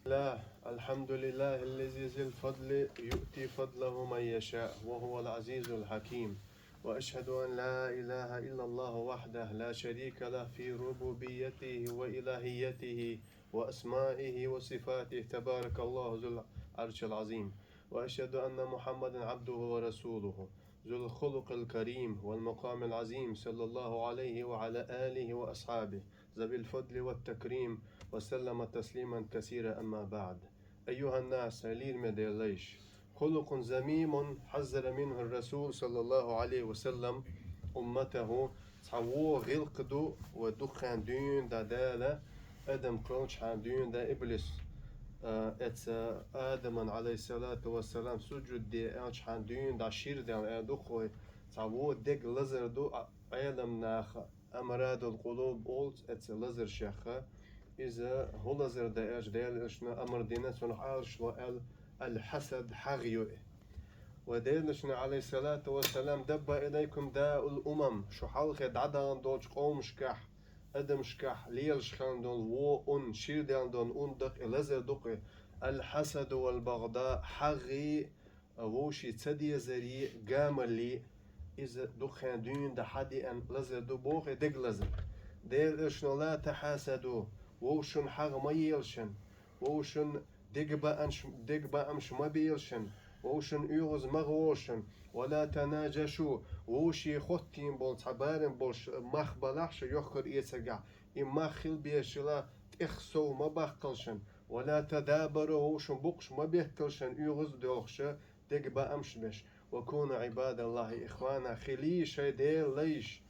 الله الحمد لله الذي ذي الفضل يؤتي فضله من يشاء وهو العزيز الحكيم. وأشهد أن لا إله إلا الله وحده لا شريك له في ربوبيته وإلهيته وأسمائه وصفاته تبارك الله ذو العرش العظيم. وأشهد أن محمدا عبده ورسوله ذو الخلق الكريم والمقام العظيم صلى الله عليه وعلى آله وأصحابه ذوي الفضل والتكريم وسلم تسليما كثيرا. أما بعد، أيها الناس لير مديليش خلق زميم حذر منه الرسول صلى الله عليه وسلم أمته تعوو غلقدو ودخان دين دا دالة أدم قلنش عن دين دا إبليس آدم عليه الصلاة والسلام سجود دي أنش عن دين دا شير دا دخوي تعوو ديك لزر دو عالم ناخ أمراض القلوب أولت لزر شيخة إذا هو لزر دا إيش ديال إشنا أمر دينا سنح عارش الحسد حغيو ودينشنا عليه الصلاة والسلام دب إليكم داء الأمم شو حلقة عدان دوش قوم شكح أدم شكح ليل شخان دون و شير دون دق لزر دق الحسد والبغضاء حغي ووشي تدي زري قاملي إذا دخان دين دا حدي أن لزر دو بوخ دق لزر ديل إشنا لا تحاسدوا ووشن حغ ما يلشن ووشن دق بأمش ما بيلشن ووشن يغز مغوشن ولا تناجشوا ووشي خوتين بول تعبارن بولش مخ بلحش يخر يتسقع إمخل بيشلا تخسو ما بخقلشن ولا تدابروا ووشن بقش ما بيهتلشن يغز دوخش دق بأمش بش وكون عباد الله إخوانا خلي شي ديل ليش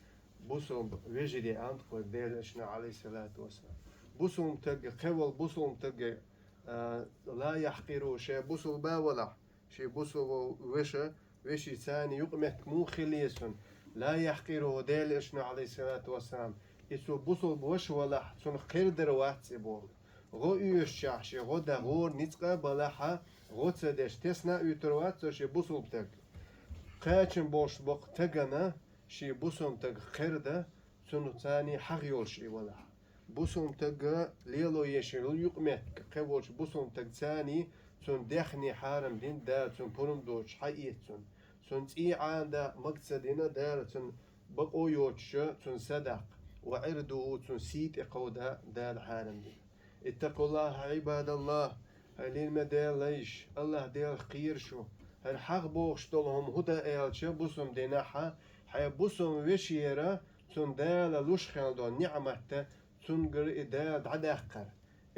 بوسوم وجدي عندكم ديل إشنا عليه الصلاة والسلام بوسوم تق قول بوسوم تق لا يحقروا شيء بوسو باولح شيء بوسو وشي ثاني يقمك مو خليسن لا يحقروا ديل إشنا عليه الصلاة والسلام إسو بوسو بوش ولح سن خير دروات سيبو غو يوشح شي غو دغور نتقا بلحا غو تسدش تسنا يتروات شي بوسو بتق قاچن بوش بق تقنا شي بوسوم تق خير ده سن ثاني حق يول شي ولح بوسوم تق ليلو يشيل يقمك قولش بوسوم تق ثاني سن دخني حارم دين دا سن برم دوش حقيت سن تي عاندا مقصدنا دار سن بقو يوتش سن صدق وعردو سن سيت اقودا دار حارم دين. اتقوا الله عباد الله هلين مدال ليش الله ديال خير شو الحق بوش طولهم هدا ايالش بوسوم ديناحا حي بوسوم وشيرا سن دال لوش خالدون نعمته تنقر إداد عداقر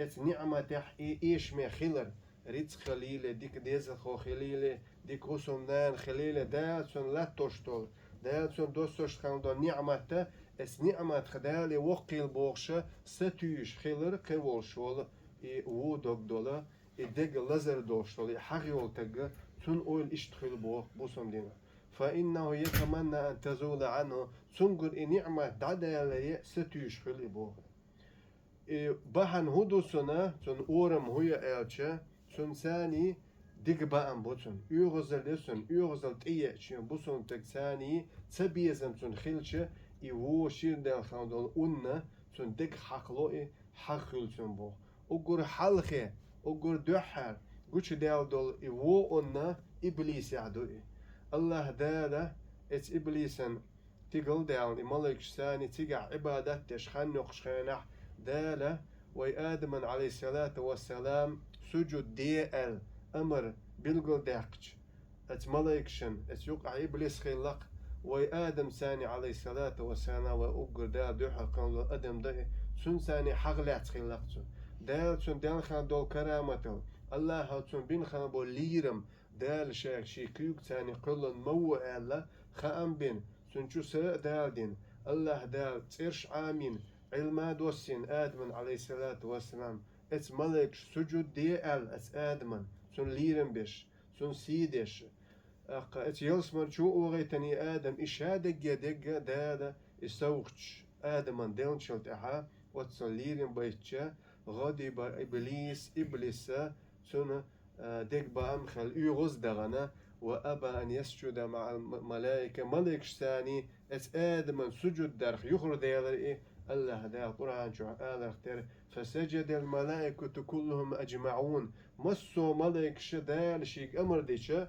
إت نعمة تحقي إيش ما خلر ريت خليلة ديك ديز خو خليلة ديك وسم دان خليلة دا سن لا تشتول دا سن دوستوش خان دون نعمة اس نعمة خدالي وقيل بوخشة ستوش خلر قول شول إي وو دوك دولا إي ديك لزر دوشتول إي حقيول تق تن أول إشتخل بوخ بوسم دينا فإنه يتمنى أن تزول عنه تنقر إي نعمة دعدالي ستوش خل بوخ بحن هدو سنة سن أورم هي ألشة سن ثاني ديك بأم بوتن يغزل لسن يغزل تية شين بوسن تكساني تبيزن سن خلشة يو شير دال خاندول أنة سن ديك حقلو حقل سن بو أقول حلقة أقول دحر قوش دال دول يو أنة إبليس يعدو الله دالا إت إبليسن تقل دال ملك ثاني تقع عبادة تشخن نقشخنح دالة وآدم عليه الصلاة والسلام سجود ديال أمر بلغل داقش ات ملايكشن ات يقع إبليس خلق وآدم ثاني عليه الصلاة والسلام وأقر دال دوحة قانلو أدم ده سن ثاني حغلات خلقتو دال سن دال خان دول كرامته الله سن بين خان بو ليرم دال شاك شيكيوك ثاني قلن مو ألا خام بين سن شو سرق دال دين الله دال تيرش آمين علما دوسين آدم عليه الصلاة والسلام ات ملك سجود ديال ات آدم سن ليرن بش سن سيدش ات يلسمر شو اوغيتني آدم إشادق يدق دادا استوقش آدم ديلن شلت احا واتسن ليرن بيتشا غادي إبليس سن دق بأمخل يغز دغنا وأبى أن يسجد مع الملائكة ملك ثاني ات آدم سجود درخ يخر ديال الله هذا القرآن شو آخر فسجد الملائكة كلهم أجمعون مسو ملك شدال شيك أمر ديشة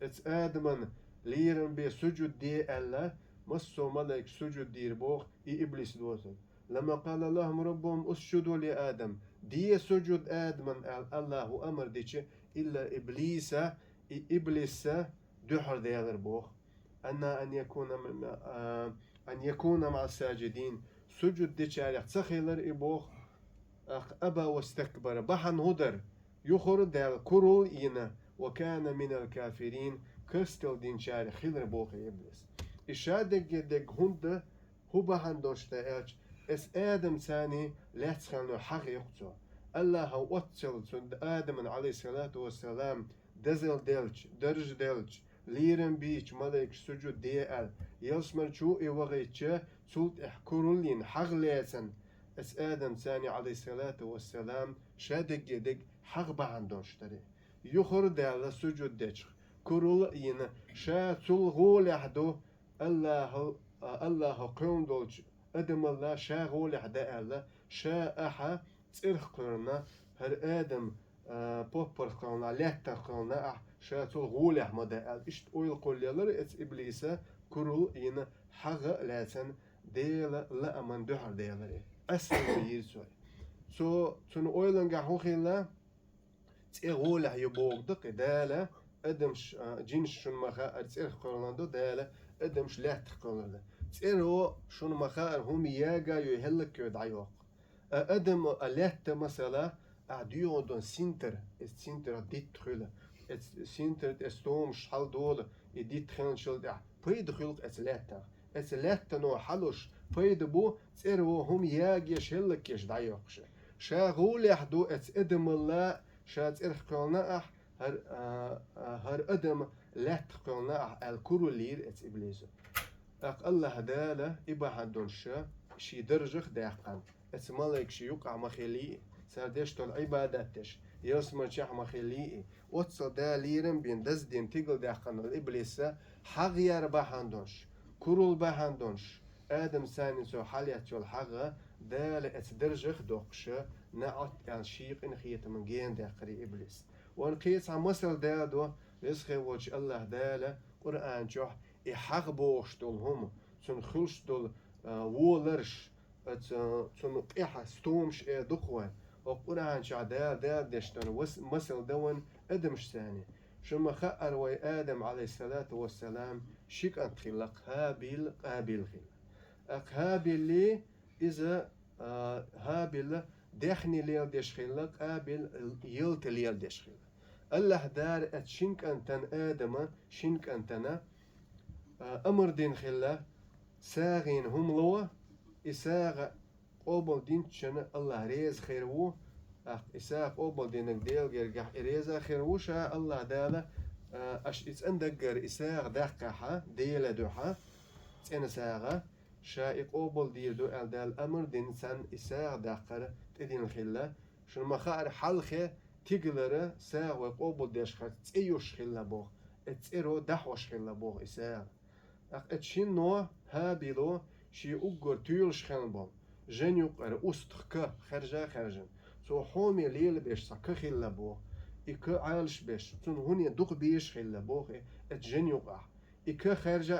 اتس آدمن ليرن بسجود دي الله مسو ملك سجود دير بوخ إبليس دوتن لما قال لهم ربهم اسجدوا لآدم دي سجود آدم الله أمر ديشة إلا إبليس دحر ديالر بوخ أن يكون مع الساجدين سجود دي شارع تسخيلر إبوخ أبا واستكبر بحن هدر يخر دال كرول إينا وكان من الكافرين كستل دين شارع خيلر بوخ إبليس إشادك يدك هند هو بحن دوشتا إلش اس آدم ثاني لا تسخلنا حق يقصو الله واتسل سند آدم عليه الصلاة والسلام دزل دلج درج دلج ليرن بيش ملك سجود دي يلسمر شو إيوغيتش سلط إحكرولين حق ليسن اس آدم ثاني عليه الصلاة والسلام شادق يدق حق بحن دوشتري يخر دال سجود ديش كرول ين شا تلغول يحدو الله قوم دولج أدم الله شا غول يحدا الله شا أحا تسرخ قرنا هر آدم بوبر قلنا لحتا قلنا شا تلغول يحمدا إشت أويل قول يلر إتس إبليسة كرول ين حق لاتن ديل لا أمن دحر ديلر أسل يسوي سو تون أويلن قحوخيلا تيغول يبوغدق دالة أدمش جينش شن مخا أتسرخ قرنا دو دالة أدمش لحت قرنا تيرو شن مخا هم ياغا يهلك يدعيوق أدم لحت مثلا أعديو دون سينتر السينتر ديت تخيل السينتر استوم شحال دول يديت تخيل شل بيد خلق أتلحت نو حلوش بيد بو تيرو هم ياغا يشهلك يدعيوقش شاغول يحدو أدم الله شات إرخقلنا هر أدم لا تقلنا الكرولير ات إبليس الله دالة إبا حدون شي درجخ داقن ات ملك شي يقع مخيلي سردش تول عبادتش يسمر شح مخيلي وتصل داليرن بين دز دين تيقل داقن الإبليس حغيار بحندونش كرول بحندونش آدم ثاني سو حاليات يول حغة دالة ات درجخ دوقش نعت يعني شيق إن خيت من جين داقري إبليس وان قيس عن مثل دادو يسخي وجه الله دالة قرآن جوح إحق بوش دول هم سن خلش دول وولرش سن إحا ستومش دقوة وقرآن جوح دال دشتن مثل دون أدمش ثاني شما خأر وي آدم عليه الصلاة والسلام شيك أن خلق هابيل قابيل خلق هابيل لي إذا هابيل دخني ليل دشخلق قابل يلت ليل دشخلق الله دار اتشنك انتن آدم شنك انتنا أمر دين خلا ساغين هم لوا إساغ قبل دين تشن الله ريز خيرو إساغ قبل دينك ديل جرجح ريز خيرو شا الله داله أش إس أندقر إساغ دقحة ديل دوحة تين ساغة شا قبل ديل دو دال أمر دين سن إساغ دقر تدين خلا شن مخار حلخه تيجلره ساغ وقبل ديش خات تيوش خلا بوخ اتيرو دحوش خلا بوخ إساغ اتشين نوع هابيلو شي أجر تيولش خنبون جن يقر أستخك خرجن سو حومي ليل بيش سك خلا بوخ إك عالش بيش تون هوني دوق بيش خلا بوخ اتجن يقع إك خرجن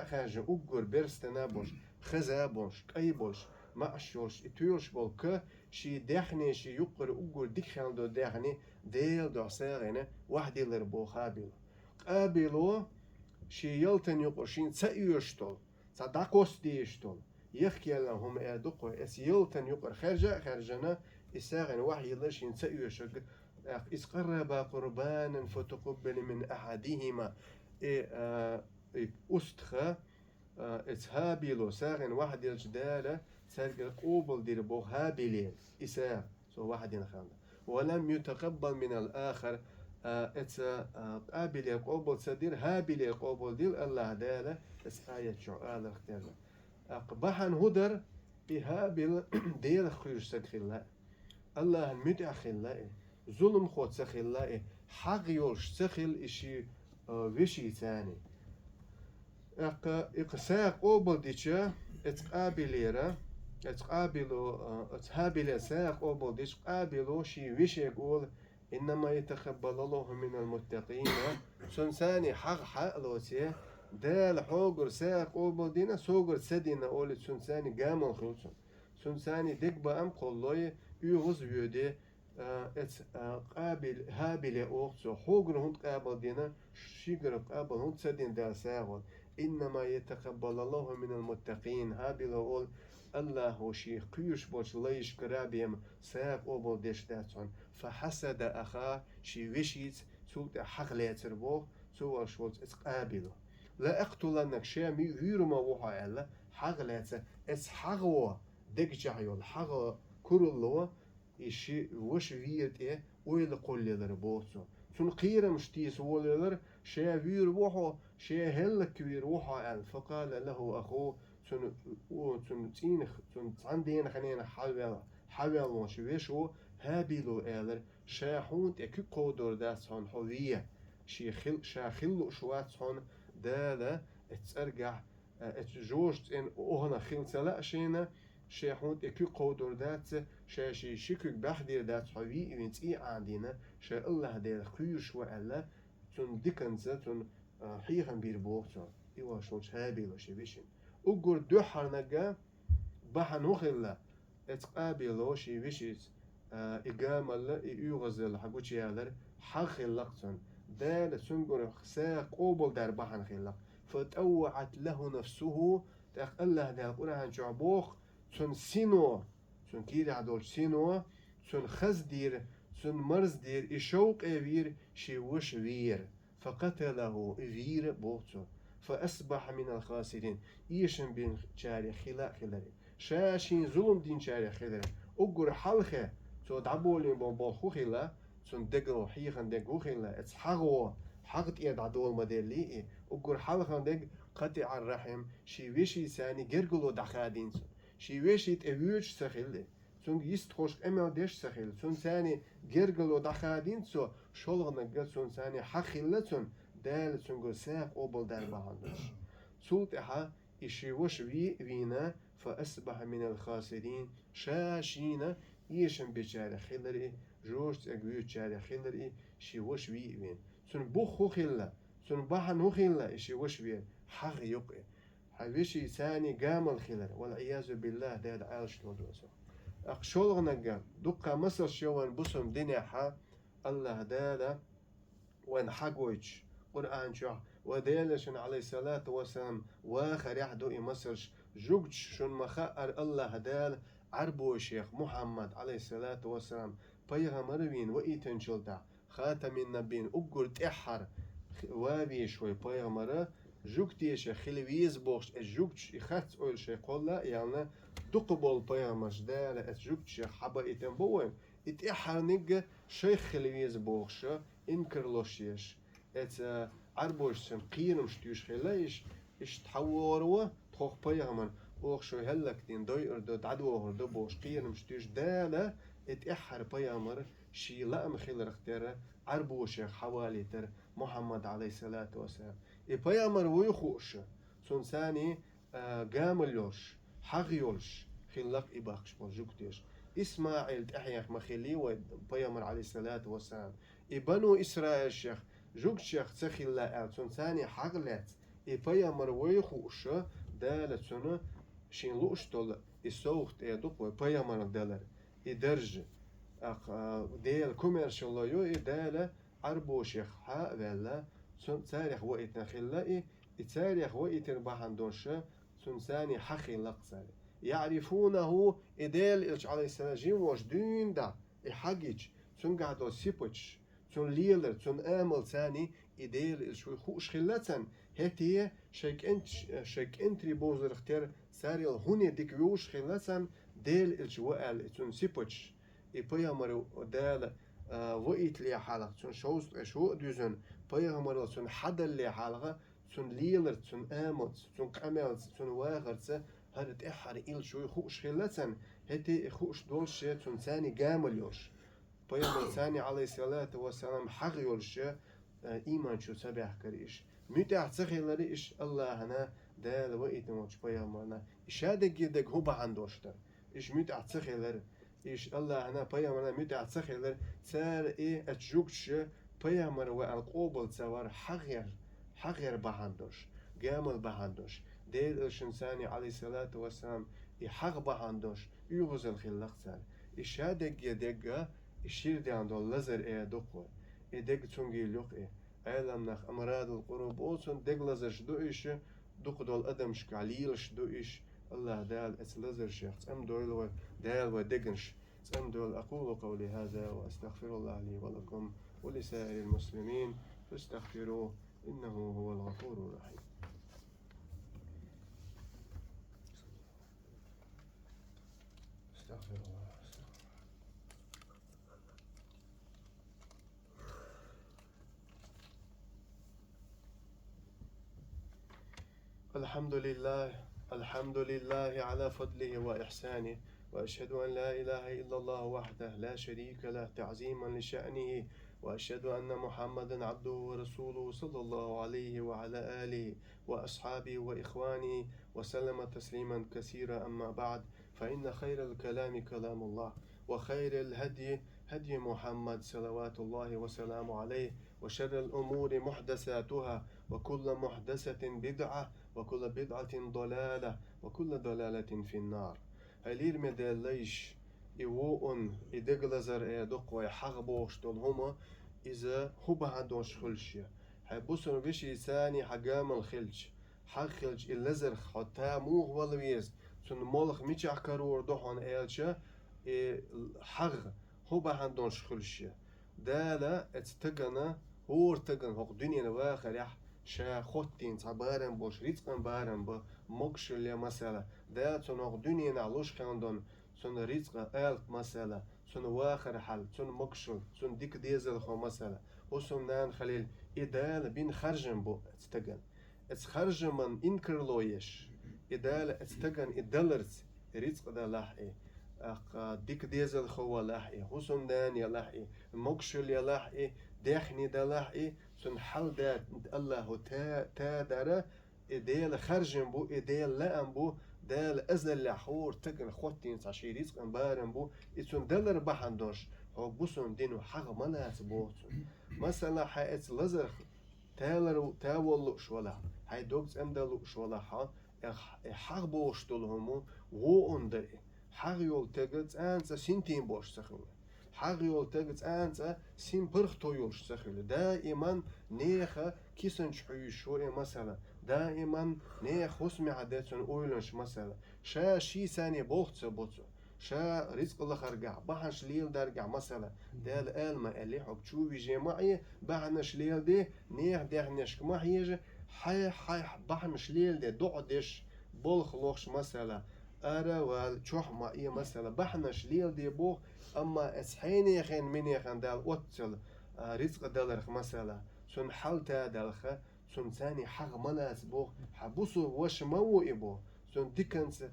أجر برستنا بوش خزا بوش كأي بوش ما أشولش إتيولش بولك شي دخني شي يقر أجر دخان دو دخني ديل دو ساغنه واحد يلر بوخ قابلو شي يلتن يقر شين تسأيوشتول صدقوس ديشتول يحكي لهم أدقو اس يلتن يقر خرجنا إساغن واحد يلر شين تسأيوشك إذ قربا قربانا فتقبل من أحدهما أستخ إسهابيلو ساغن واحد الجدالة سارق قوبل دير بو هابيلين إساغ سو واحد ينخان ولم يتقبل من الآخر قابل قوبل سدير هابيل قوبل دير الله دالة اس آية شعال اختار بحن هدر إهابيل دير خير سخلا الله المدع خلا ظلم خود سخلا حق يولش سخل إشي وشي ثاني إقساق قوبل ديشة اتقابليرا اتقابلوا اتهابل ساق أوبو ديش قابلوا شي ويش يقول إنما يتقبل الله من المتقين سنساني حق حقلوتي دال حوغر ساق أوبو دينا سوغر سدينا أولي سنساني قامل خلصون سنساني ديك بأم قلوي يغز بيودي ات قابل هابل أوقتو حوغر هند قابل دينا شيغر قابل هند سدين دال ساغل إنما يتقبل الله من المتقين هابل أول الله هو شيخ قيوش بوش ليش كرابيم ساق أوبو ديش داتون فحسد أخا شي وشيت سولت حق لاتر بو سوال شولت اتقابلو لا اقتلنك شامي ويرو ما وحا ألا حق لاتر اتحقوا ديك جايول حق كرلو إشي وش ويرت إيه ويل قوليلر بوتسو سون قيرم شتيس ووليلر شا وير وحو شا هلك وير وحا أل فقال له أخوه تون تينخ تون تاندين خنين حاول وش ويشو هابيلو إلر شاحون تكو قدر داس هون هوية شاخلو شوات هون دالا اترجع اتجوجت إن أهنا خيل سلا شينا شاحون تكو قدر دات شاشي شكوك بحدير دات هوي إنت إيه عندنا شا الله دير خيوش وألا تون ديكنزا تون حيخن بيربوكتون إيوا شونش هابيلو شبيشن أقول دوحر نجا بحن وخلا اتقابلوا شي وشيت إقامة لا يغزل حقوش يالر حق لقتن دال سنقر ساق قوبل دار بحن خلا فتوعت له نفسه تقال له ده قرآن شعبوخ سن سينو سن كير عدول سينو سن خزدير سن مرزدير إشوق إيفير شي وش وير فقتله إيفير بوتو فأصبح من الخاسرين إيشن بين شاري خلاري شاشين ظلم دين شاري خلاري أقر حلخة تو دعبولين بوخو خلا سن دقلو حيخن دقو خلا اتحقوا حقت إيد عدول مدلي أقر حلخة دق قطع الرحم شي ويشي ساني جرقلو دخادين شي ويشي تأويج سخيلي سن يستخوش أمل ديش سخيل سن ساني جرقلو دخادين سو شولغنا قد سن ساني حخيلة دال سنقول ساق أوبل دار بهندش سلطها إشي وش وينا فأصبح من الخاسرين شاشينا يشن بجارة خلري جوش أقويو جارة خلري شي وش وين سن بخو خلا سن بحن خلا إشي وش وين حق يقع حبيشي ثاني قام الخلر والعياذ بالله داد عالش نودوسو أقشولغنا قام دقا مصر شوان بسم دنيا الله دادا وان حقوش قرآن شو وديلشن عليه الصلاة والسلام واخر يحدو مصرش جوجش شن مخاءر الله دال عربو شيخ محمد عليه الصلاة والسلام بيغمروين وإيتن شلتا خاتم النبين أقر تحر وابي شوي بيغمرة جوكتيش خلويز بوش الجوكش إخاتس أول شيء قولا يعني دقبول بيغمش دال الجوكش حبا إيتن بوين إتحر نيجا شيخ خلويز بوش إنكر لوشيش ات عربوش سن قيرم شتيوش خلايش تحوروا تخوخ بيغمن اوخ شو هلك دين دوير دو دعدوه دو بوش قيرم شتيوش دالا اتحر بيغمر شي لأم خيل رختير عربوش حوالي تر محمد عليه الصلاة والسلام بيغمر ويخوش سن ساني قاملوش حغيولش خلق إباقش بوجوكتيش إسماعيل تحيخ مخيلي وبيغمر عليه الصلاة والسلام بنو إسرائيل شيخ جوك شيخ تخي لا ألتون ثاني حقلت بيامر ويخوش دالتون شين لوش تول السوخت يدوق بيامر دالر يدرج ديل كوميرشال يو دال عربو شيخ ها ولا سن تاريخ وقت نخلا تاريخ وقت بحندوش سن ثاني حقي لقصر يعرفونه إدال عليه السلام جيم واش دين دا حقيج سن قعدو سيبوتش سن ليلر سن آمل ثاني إديل شوي خوش خلتن هتي شيك انتري بوزر اختير ساريل هوني ديك ويوش خلتن ديل الجوال سن سيبوتش يبيامر دال وقت لي حالق سن شوز شو دوزن بيامر سن حدل لي حالق سن ليلر سن آمل سن قمل سن واغر هرت إحر إل شوي خوش خلتن هتي خوش دولش سن ثاني قامل يوش بيامر ثاني عليه الصلاة والسلام حق يولش إيمان شو سبح كريش متى تخيل إيش الله هنا دال وقت موش بيامرنا إشادة جدك هو بعندوشتر إيش متعتخيلر إيش الله هنا بيامرنا متعتخيلر سار إيه أتجوكش بيامر والقوبل سوار حغير بهندوش جامل بهندوش ديل الشنساني عليه الصلاة والسلام يحغ بهندوش يغزل خلق سار إيش هادق يدق إشير دي عندو لزر إيه دقوة إدق تونجي لوق إيه عالمناخ أمراض القروب أوسن دق لزر شدو إيش دق دول أدم شكاليل شدو إيش الله دال أتلزر شيخ أم دول دال ودقنش أم دول أقول قولي هذا وأستغفر الله لي ولكم ولسائر المسلمين فاستغفروه إنه هو الغفور الرحيم. استغفر الله. الحمد لله على فضله وإحسانه وأشهد أن لا إله إلا الله وحده لا شريك له تعظيما لشأنه وأشهد أن محمدا عبده ورسوله صلى الله عليه وعلى آله وأصحابه وإخوانه وسلم تسليما كثيرا أما بعد فإن خير الكلام كلام الله وخير الهدي هدي محمد صلوات الله وسلامه عليه وشر الأمور محدثاتها وكل محدثة بدعة وكل بدعة ضلالة وكل ضلالة في النار. هلير مدليش إيوون إدغلزر إيدوق ويحغبوش دولهما إذا هو هدوش خلشيا هيبوسن بشي ثاني حقام الخلش حق خلش اللزر حتى موغ والويز سن مولخ ميتشع كارور دوحان إيلشا حغ هو هدوش خلشيا دالا اتتغنا هور تغن هوق دنيا واخر يح شا خوتين صبارن بوش ريتقن بارن با مقشل مثلا ده تنوغ دنيا نعلوش كاندون سن ريتق آلت مثلا سن واخر حل سن مقشل سن ديك ديزل خو مثلا وسن نان خليل إدال بين خرجن بو اتستغن اتخرجن من إنكر لويش إدال اتستغن إدالرز ريتق دا لاحي ديك ديزل خو لاحي وسن نان يلاحي مقشل يلاحي داخني دا لاحي سن حل دا الله تا دارا إديل خرجن بو إديل لأن بو دال أزل لحور تقن خوتين تعشي رزق بارن بو إتسون دلر بحندوش هو بوسون دينو حق مناس بوتون مثلا حيث لزر تالر تاولو شولا هاي دوغز امدلو شولا حق بوش دولهمو غو اندر حق يول تقت انسا سنتين بوش سخنه حق يول تقت انسا سين برخ تويوش سخنه دائما نيخا كيسن شحيوش شوية مثلا دائما نيخ حسمي عدتون اويلنش مثلا شا شي ثاني بوخت بوتو شا رزق الله خرجع بحنش ليل درجع مثلا دال الما اللي حب تشوفي جماعي بحنش ليل دي نيخ دهنش ما هيجي حي بحنش ليل دي دعدش بولخ لوخش مثلا أرا والشوح ما إيه مثلا بحنش ليل دي بوخ أما اسحيني خين مني خان دال واتل رزق دالرخ مثلا سن حالتا دالخ سن ثاني حق ملاس بوخ حبوسو وش مو إبو سن ديكنس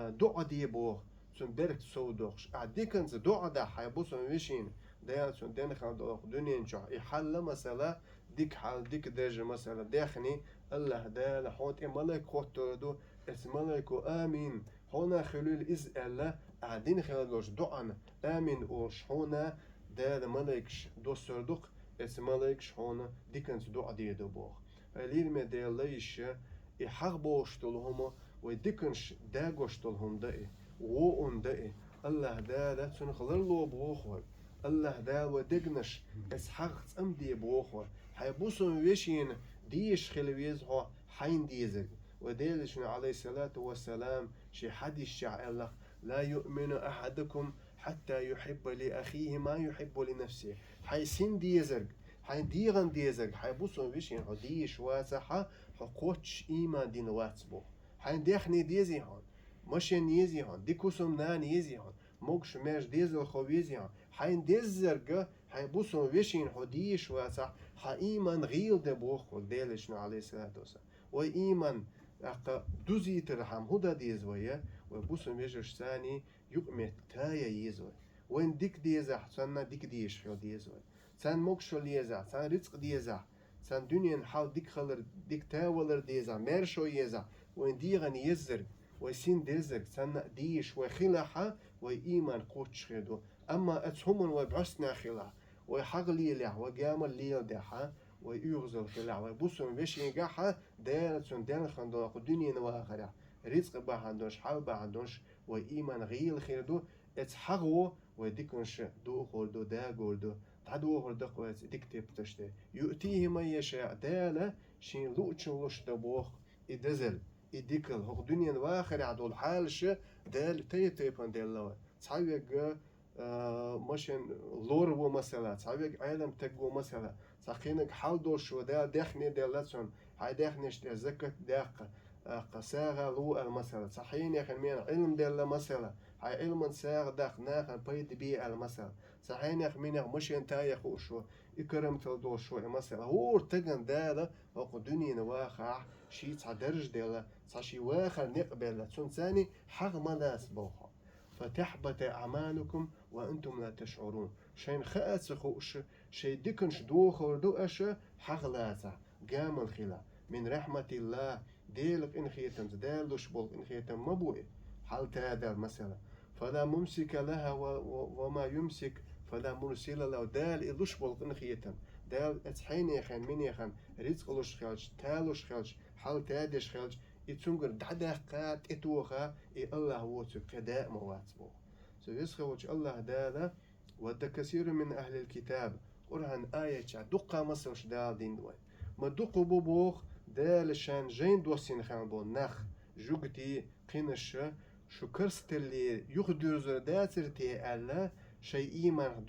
دعا دي بوخ سن درك سو دوخش ديكنس دعا دا حيبوسو مشين ديال سن دين خان دوخ دنيا نشوح يحل مثلا ديك حال ديك درجة مثلا داخني الله دال حوت ملك خوت دو اسم ملكو آمين هنا خلول إز الله قاعدين خلالوش دعانا آمين أوش هنا دال ملكش دو سردوق اسم ملكش هنا ديكنس دعا دي دو بوخ ليل ما دياليش يحق بوشتلهم وديكنش داغوشتلهم داي وون داي الله دا تنخلر لو بوخو الله دا ودقنش اسحق ام دي بوخو حيبوسون ويشين ديش خلويز هو حين ديزك وديلش عليه الصلاة والسلام شي حديث شع الله لا يؤمن أحدكم حتى يحب لأخيه ما يحب لنفسه حيسين ديزك حي ديغن ديزك حي بوسون ويشين هو ديش واسحة حقوتش إيمان دين واتسبو حي ديخني ديزي هون مشين يزي هون ديكوسوم نان يزي هون موكش ماش ديزل خو يزي هون حي ديزرق حي بوسون ويشين هو ديش واسح حي إيمان غيل دبوخ وديلشنا عليه الصلاة والسلام وإيمان أقا دوزي ترحم هدا ديزوية وبوسون ويشش ثاني يقمت تايا يزوي وين ديك ديزح سنة ديك ديش خو ديزوي سان موكشول يزع سان رزق ديزع سان دنيا حال ديك خلر ديك تاولر ديزع ميرشو يزع وين ديغن يزر ويسين ديزك سنة ديش وخلحة وإيمان قوتش خدو أما أتهمن وبعسنا خلع ويحغلي لع وقام الليل دحا ويغزل خلع ويبصون بيش ينجحها دالتون دال خندو الدنيا نواخرع رزق بحندوش حال بحندوش وإيمان غيل خيردو اتحغو وديكنش دو خردو دا قردو تعدو خردو قوات ديك تبتشتي يؤتيه ما يشاء دالة شين لوتشن لوش دبوخ إدزل إديكل هو الدنيا نواخر عدو الحالش دال تيبان دال لوا تعويق ماشين لور مثلا تعويق عالم تقو مثلا ساقينك حال دوش ودا دخني دالتون هاي دخنش زكت داق قساغة لو المثل صحيح يا أخي من علم دال مثلا هاي علم ساغ داق ناخن بيد بي المثل صحيح يا أخي من مش انتاي خوشو إكرم تلدو شو مثلا هو تجن دالا وقو دنيا نواخع شي تعدرج دالا صاشي واخر نقبل تون ثاني حق ما ناس بوخا فتحبط أعمالكم وأنتم لا تشعرون شين خاص خوش شي ديكنش دوخ وردو أشا حق لاسع قام الخلا من رحمة الله ديلك إن خيتم دالوش بول إن خيتم مبوئ حال تادا مثلا فلا ممسك لها وما يمسك فلا مرسل له دال إلوش بول إن خيتم دال اتحين يخن من يخن رزق لوش خلج تالوش خلج حال تادش خلج يتسونجر دعدا قات اتوخا الله ووتو قداء مواتبو سيسخ وجه الله دالا ود كثير من أهل الكتاب قرآن آية دقة مصرش دال دين دوي ما دقو بوبوخ دال شان جين دوسين خان بو نخ جوجتي قينش شو كرست اللي يخدر زرداتر تي ألا شي إيمان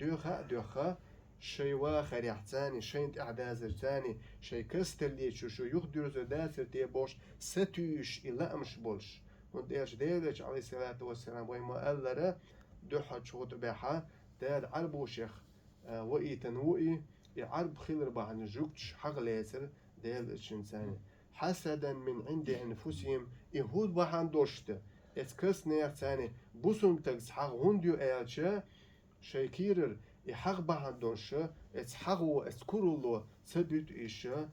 دوخا شي واخر يحتاني شي اعدازر تاني شي كرست اللي شو يخدر زرداتر تي بوش ستوش إلا أمش بولش ونديش ديلش عليه الصلاة والسلام ويما ألرا دوحة شوط بيحا دال عربو شيخ وإي تنوئي يعرب خير بعن جوكتش حق ليسر ديل الشنساني حسدا من عند أنفسهم يهود بحان دوشته اتكس نير تاني بوسم تكس حق هنديو ايالشه شيكيرر يحق بحان دوشه اتحقو اتكرولو سدوت إيشه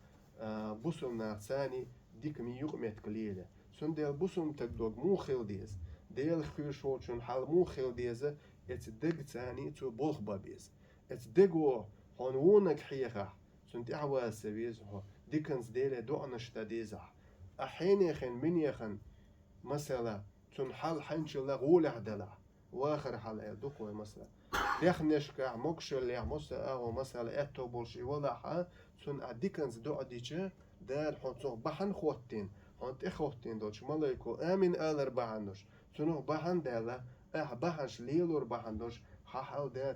بوسم نار تاني ديك ميوق متكليله سن ديل بوسم تكدوغ مو خيل ديز ديل خير شوچون حال مو خيل ديزه اتدق تاني تو بولخ بابيز اتدقو هونونك حيخه سنت اعواز سويز هو ديكنز ديله دعنش تديزح أحين يخن من يخن مثلا تن حال حنش الله غول عدلا واخر حال يدقوا مثلا يخنش كع مكشل يا مسا أو مثلا اتو بولشي ولا ح تن أديكنز دو أديچه دال حنصو بحن خوتين هانت إخوتين دوش ملايكو آمن آلر بحنوش تنو بحن دالا بحنش ليلور بحنوش حاحل دا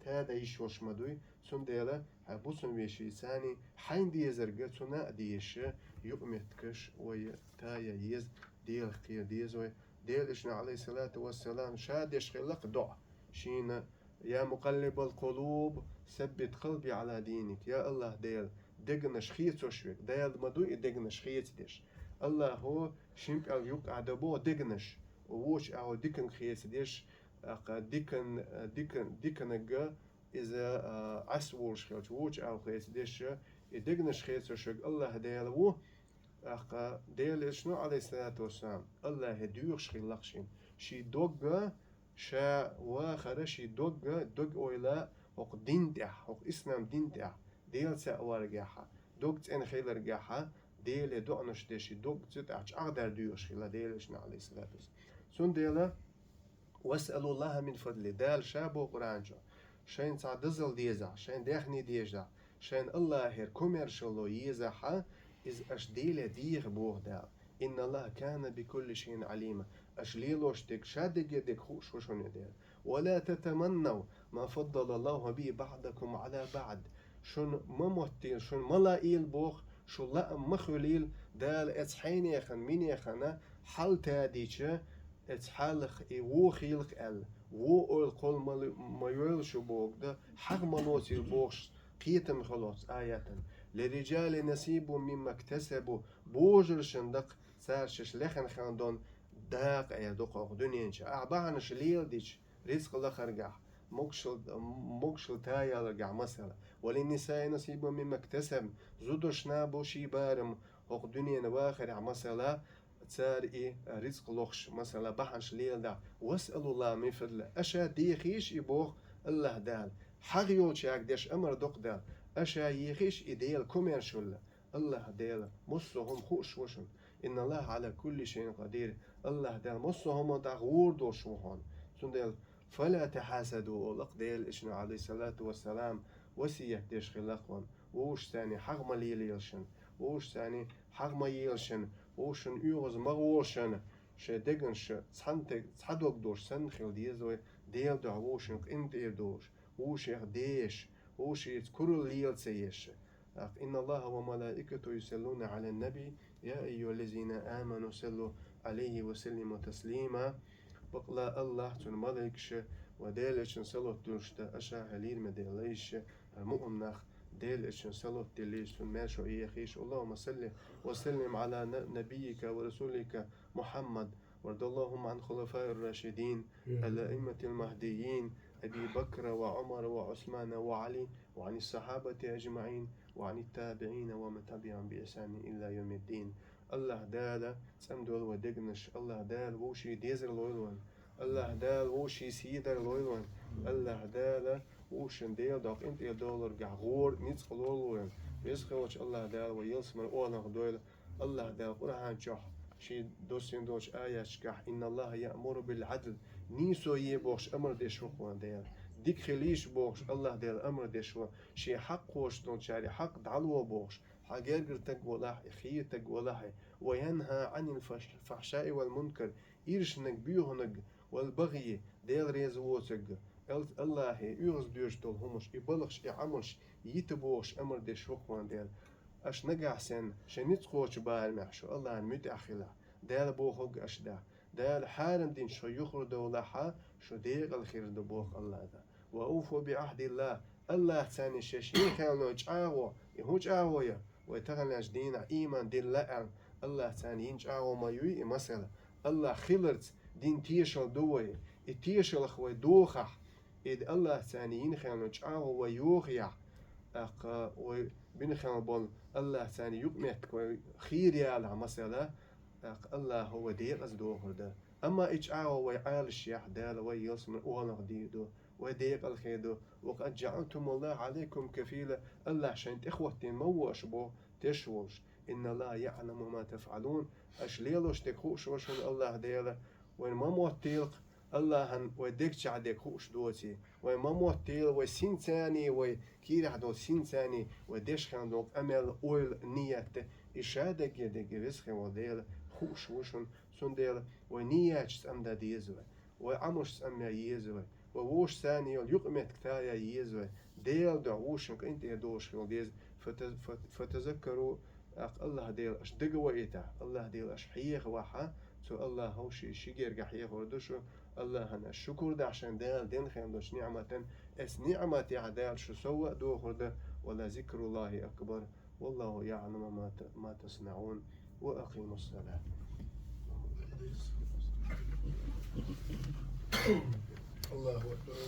تا يشوش مدوي سن دالا بوسن ويشي ثاني حين دي زرقة تنا ديش يؤمتكش وي تايا يز ديل خير ديزوي ديل إشنا عليه الصلاة والسلام شادش خلق دع شين يا مقلب القلوب ثبت قلبي على دينك يا الله ديل دقنش خيت وشوك ديل مدوي دقنش خيت ديش الله هو شيمك أو يوك عدبو دقنش ووش أو ديكن خيت ديش ديكن إذا عسورش خيت ووش أو خيت ديش دقنش خيت وشوك الله ديل وو ديل إشنو عليه الصلاة والسلام الله هديوش خلقشين شي دوغ شا واخر شي دوغ أويلا وق دينتح وق إسلام دينتح ديل سأوارجاها دوغ تن خيلرجاها ديل دعنش دشي دوغ تتعش أقدر ديوش خلا ديل إشنا عليه الصلاة والسلام سون ديلا واسألوا الله من فضله دال شابو قرانجو شين تعدزل ديزا شين داخني ديزا شين الله هير كوميرشلو يزاحا إز أشديل ديغ بوغ دال إن الله كان بكل شيء عليما أشليلوش تك شادق يدك خوش وشون يدير ولا تتمنوا ما فضل الله به بعضكم على بعض شون مموتين شون ملايل بوغ شو لا مخوليل دال اتحين يخن مين يخنا حال تاديشه اتحالخ وو خيلق ال وو القول ما يولش بوغ ده حق منوتي البوغش قيتم خلاص آية للرجال نصيب مما اكتسبوا بوجر شندق سارشش لخن خاندون داق ايا دقوق دنينش اعبانش ليل ديش رزق الله خرجع مكشل تايا رجع مثلا وللنساء نصيب مما اكتسب زودش نابو شي بارم وق دنيا نواخر مثلا تسار رزق لوخش مثلا بحنش ليل دا واسأل الله من فضله أشا ديخيش يبوخ الله دال حغيو شاك ديش أمر دوق دال أشا يخيش إديل كومين شل الله دال مصهم خوش وشن إن الله على كل شيء قدير الله دال مصهم دغور دوش وهون سندل فلا تحاسدوا لق ديل إشنا عليه الصلاة والسلام وسيح ديش خلقون ووش ثاني حق ما ليلشن ووش ثاني حق ما يلشن ووشن يوغز مغوشن شدقن صحنتك صحدوك دوش سن خل ديزوي ديل دعوشن انت دوش ووش يخديش ووش يذكر ليل سيش إن الله وملائكته يصلون على النبي يا أيها الذين آمنوا صلوا عليه وسلموا تسليما بقلا الله تن ملائكش وديلش صلوا دوشتا أشا هليل مديليش المؤمن ديلش صلوا ديليش تن ماشو إيخيش اللهم صل وسلم على نبيك ورسولك محمد وارض اللهم عن خلفاء الراشدين الأئمة المهديين أبي بكر وعمر وعثمان وعلي وعن الصحابة أجمعين وعن التابعين ومن تبعهم بإحسان إلى يوم الدين الله دال سمدول ودقنش الله دال وشي ديزر لويلون الله دال وشي سيدر لويلون الله دال وشن ديل داق انت دولار غور نيت خلولون بيسخوش الله دال ويلسمر اونغ دويل الله دال قرآن جح شي دوسين دوش آياش كح إن الله يأمر بالعدل نيسو يبوش أمر ديش وخوان ديال ديك خليش بوش الله ديال أمر ديش شي حق وش دون شاري حق دعلو بوش حقير تقولاح خير تقولاح وينهى عن الفحشاء والمنكر إيرشنك بيهنك والبغي ديال ريزووتك الله يغز دوش دول همش يبلغش يعملش يتبوش أمر ديش وخوان ديال أش نجح سن شنيت خوش بال محشو الله متأخلا دال بوخوج أشدا دال حارم دين شو يخرج دولها شو ديق الخير دبوخ الله ذا وأوفوا بعهد الله الله ثاني شيء كانوا يجعوا يهوجعوا يا ويتغنى دينا إيمان دين لا الله ثاني يجعوا ما يوي مثلا الله خلرت دين تيشل دوي تيشل خوي دوخح إذ الله ثاني ينخلوا يجعوا ويوخيا أق وبنخل بول الله ثاني يقمك خير يا الله مثلا أق الله هو دير أزدوه ده أما إجعاء ويعال الشيح دال ويلسم أولغ ديدو وديق الخيدو وقد جعلتم الله عليكم كفيلة الله شنت إخوتين موش بو تشوش إن الله يعلم ما تفعلون أش ليلوش تكوش وشن الله ديلا وين ما موتيلق الله هن وديك شعدك خوش دوتي وما موتيل وسين ثاني وكيرح دو سين ثاني وديش خان دوك أمل أول نية إشادك يدك رزق وديل خوش وشن سنديل ونية أمدا ديزوي وعمش أمدا يزوي ووش ثاني يقمت كتايا يزوي ديل دعوشنك أنت يدوش ديز فتذكروا الله ديل أش دقوا إيتا الله ديل أش حيخ وحا سو الله هوشي شيجر حيخ وردوشو الله هنا الشكر ده عشان دال دين خيندوش نعمة اس نعمة عدال شو سوى دو خرده ولا ذكر الله أكبر والله يعلم ما تصنعون وأقيموا الصلاة الله أكبر